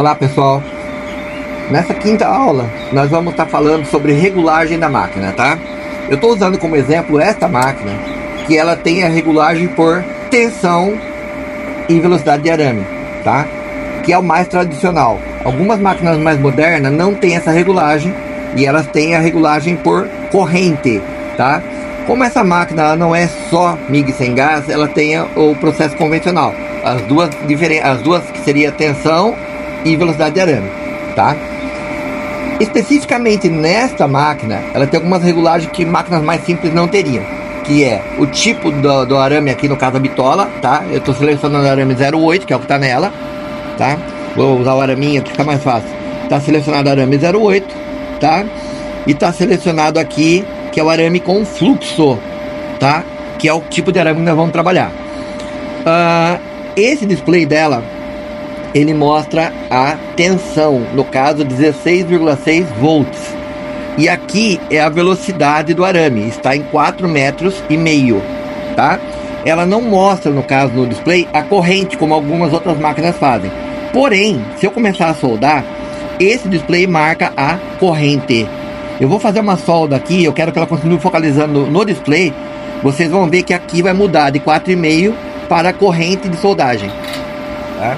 Olá pessoal, nessa quinta aula nós vamos estar falando sobre regulagem da máquina, tá? Eu estou usando como exemplo esta máquina, que ela tem a regulagem por tensão e velocidade de arame, tá? Que é o mais tradicional. Algumas máquinas mais modernas não tem essa regulagem e elas têm a regulagem por corrente, tá? Como essa máquina ela não é só MIG sem gás, ela tem o processo convencional. As duas que seria tensão e velocidade de arame, tá? Especificamente nesta máquina, ela tem algumas regulagens que máquinas mais simples não teriam, que é o tipo do arame, aqui no caso a bitola, tá? Eu estou selecionando o arame 08, que é o que está nela, tá? Vou usar o araminho que fica mais fácil. Está selecionado o arame 08, tá? E está selecionado aqui, que é o arame com fluxo, tá? Que é o tipo de arame que nós vamos trabalhar. Esse display dela, ele mostra a tensão, no caso 16,6 volts. E aqui é a velocidade do arame, está em 4,5 metros, tá? Ela não mostra, no caso no display, a corrente, como algumas outras máquinas fazem. Porém, se eu começar a soldar, esse display marca a corrente. Eu vou fazer uma solda aqui, eu quero que ela continue focalizando no display. Vocês vão ver que aqui vai mudar de 4,5 para a corrente de soldagem, tá?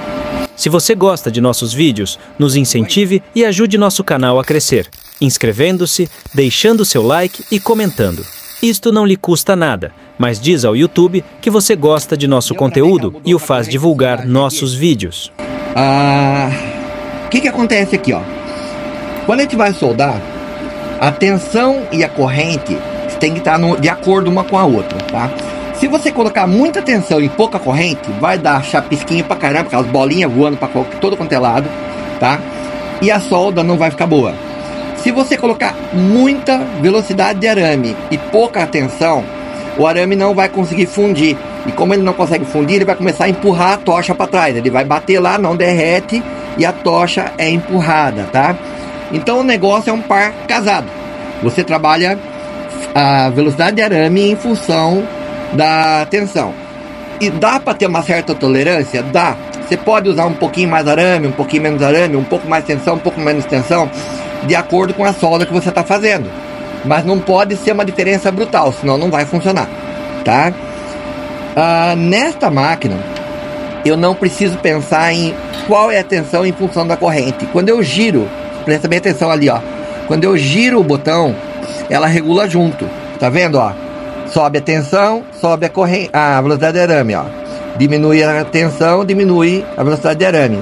Se você gosta de nossos vídeos, nos incentive e ajude nosso canal a crescer, inscrevendo-se, deixando seu like e comentando. Isto não lhe custa nada, mas diz ao YouTube que você gosta de nosso conteúdo e o faz divulgar nossos vídeos. O que acontece aqui, ó? Quando a gente vai soldar, a tensão e a corrente tem que estar de acordo uma com a outra, tá? Se você colocar muita tensão e pouca corrente, vai dar chapisquinho pra caramba, aquelas bolinhas voando pra todo quanto é lado, tá? E a solda não vai ficar boa. Se você colocar muita velocidade de arame e pouca tensão, o arame não vai conseguir fundir. E como ele não consegue fundir, ele vai começar a empurrar a tocha para trás. Ele vai bater lá, não derrete e a tocha é empurrada, tá? Então o negócio é um par casado. Você trabalha a velocidade de arame em função da tensão. E dá para ter uma certa tolerância? Dá. Você pode usar um pouquinho mais arame, um pouquinho menos arame, um pouco mais tensão, um pouco menos tensão, de acordo com a solda que você está fazendo. Mas não pode ser uma diferença brutal, senão não vai funcionar, tá? Nesta máquina, eu não preciso pensar em qual é a tensão em função da corrente. Quando eu giro, presta bem atenção ali, ó. Quando eu giro o botão, ela regula junto. Tá vendo, ó? Sobe a tensão, sobe a velocidade de arame, ó. Diminui a tensão, diminui a velocidade de arame.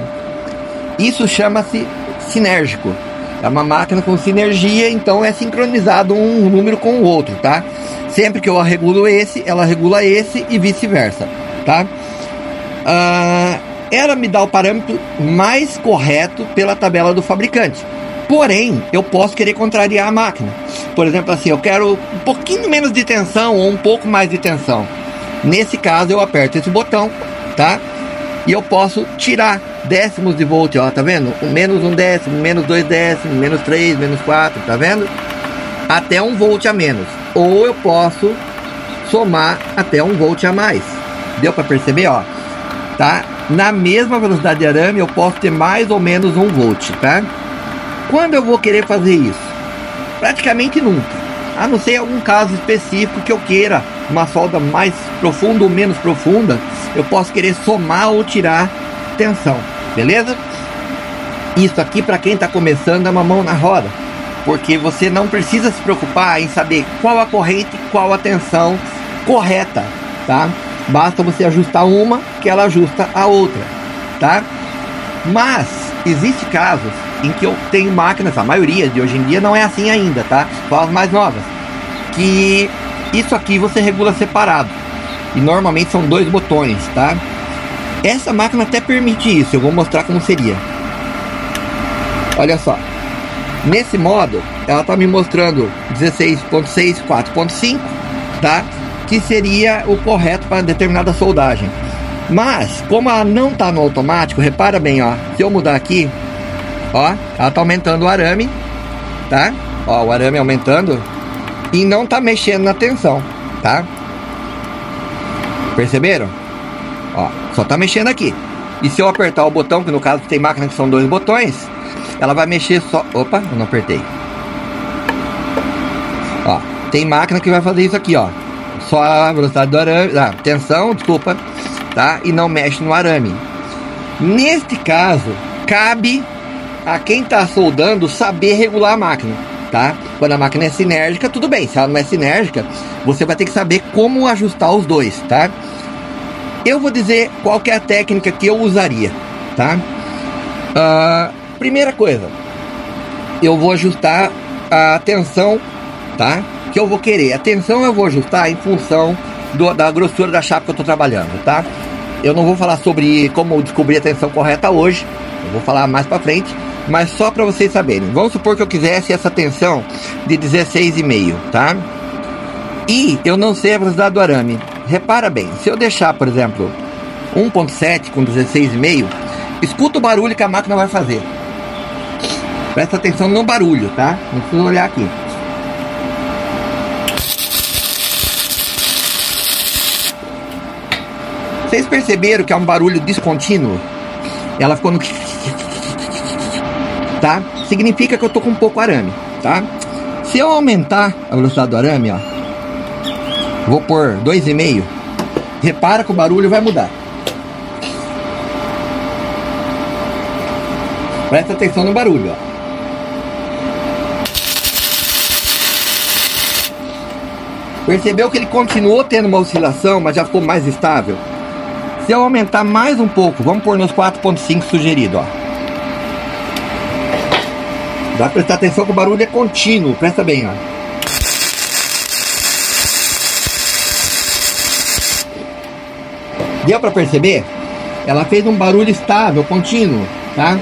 Isso chama-se sinérgico. É uma máquina com sinergia, então é sincronizado um número com o outro, tá? Sempre que eu regulo esse, ela regula esse e vice-versa, tá? Ela me dá o parâmetro mais correto pela tabela do fabricante. Porém, eu posso querer contrariar a máquina. Por exemplo, assim, eu quero um pouquinho menos de tensão ou um pouco mais de tensão. Nesse caso, eu aperto esse botão, tá? E eu posso tirar décimos de volt, ó, tá vendo? Menos 1 décimo, menos 2 décimos, menos 3, menos 4, tá vendo? Até 1 volt a menos. Ou eu posso somar até 1 volt a mais. Deu para perceber, ó? Tá? Na mesma velocidade de arame, eu posso ter mais ou menos 1 volt, tá? Quando eu vou querer fazer isso? Praticamente nunca. A não ser algum caso específico que eu queira uma solda mais profunda ou menos profunda, eu posso querer somar ou tirar tensão, beleza? Isso aqui, para quem está começando, é uma mão na roda, porque você não precisa se preocupar em saber qual a corrente, qual a tensão correta, tá? Basta você ajustar uma que ela ajusta a outra, tá? Mas existe casos em que eu tenho máquinas, a maioria de hoje em dia não é assim ainda, tá? Só as mais novas, que isso aqui você regula separado e normalmente são 2 botões, tá? Essa máquina até permite isso, eu vou mostrar como seria. Olha só, nesse modo ela tá me mostrando 16.6, 4.5, tá? Que seria o correto para determinada soldagem. Mas como ela não tá no automático, repara bem, ó, se eu mudar aqui, ó, ela tá aumentando o arame, tá? Ó, o arame aumentando e não tá mexendo na tensão, tá? Perceberam? Ó, só tá mexendo aqui. E se eu apertar o botão, que no caso tem máquina que são 2 botões, ela vai mexer só... Opa, eu não apertei. Ó, tem máquina que vai fazer isso aqui, ó. Só a velocidade do arame, tensão, desculpa, tá? E não mexe no arame. Neste caso, cabe a quem tá soldando saber regular a máquina, tá? Quando a máquina é sinérgica, tudo bem. Se ela não é sinérgica, você vai ter que saber como ajustar os dois, tá? Eu vou dizer qual que é a técnica que eu usaria, tá? Primeira coisa, eu vou ajustar a tensão, tá? Que eu vou querer. A tensão eu vou ajustar em função da grossura da chapa que eu tô trabalhando, tá? Eu não vou falar sobre como descobrir a tensão correta hoje. Eu vou falar mais pra frente. Mas só para vocês saberem. Vamos supor que eu quisesse essa tensão de 16,5, tá? E eu não sei a velocidade do arame. Repara bem, se eu deixar, por exemplo, 1.7 com 16,5, escuta o barulho que a máquina vai fazer. Presta atenção no barulho, tá? Não precisa olhar aqui. Vocês perceberam que é um barulho descontínuo? Ela ficou no... Tá? Significa que eu tô com pouco arame, tá? Se eu aumentar a velocidade do arame, ó, vou pôr 2,5, repara que o barulho vai mudar. Presta atenção no barulho, ó. Percebeu que ele continuou tendo uma oscilação, mas já ficou mais estável? Se eu aumentar mais um pouco, vamos pôr nos 4.5 sugerido, ó. Dá pra prestar atenção que o barulho é contínuo, presta bem, ó. Deu pra perceber? Ela fez um barulho estável, contínuo, tá?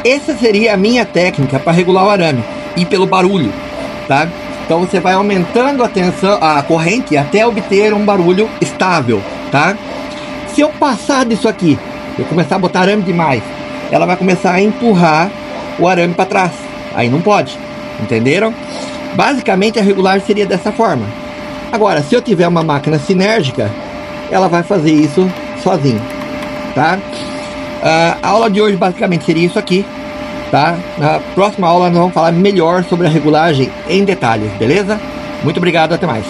Essa seria a minha técnica para regular o arame, e pelo barulho, tá? Então você vai aumentando a tensão, a corrente, até obter um barulho estável, tá? Se eu passar disso aqui, eu começar a botar arame demais, ela vai começar a empurrar o arame para trás. Aí não pode, entenderam? Basicamente a regulagem seria dessa forma. Agora, se eu tiver uma máquina sinérgica, ela vai fazer isso sozinho, tá? A aula de hoje basicamente seria isso aqui, tá? Na próxima aula nós vamos falar melhor sobre a regulagem em detalhes, beleza? Muito obrigado, até mais.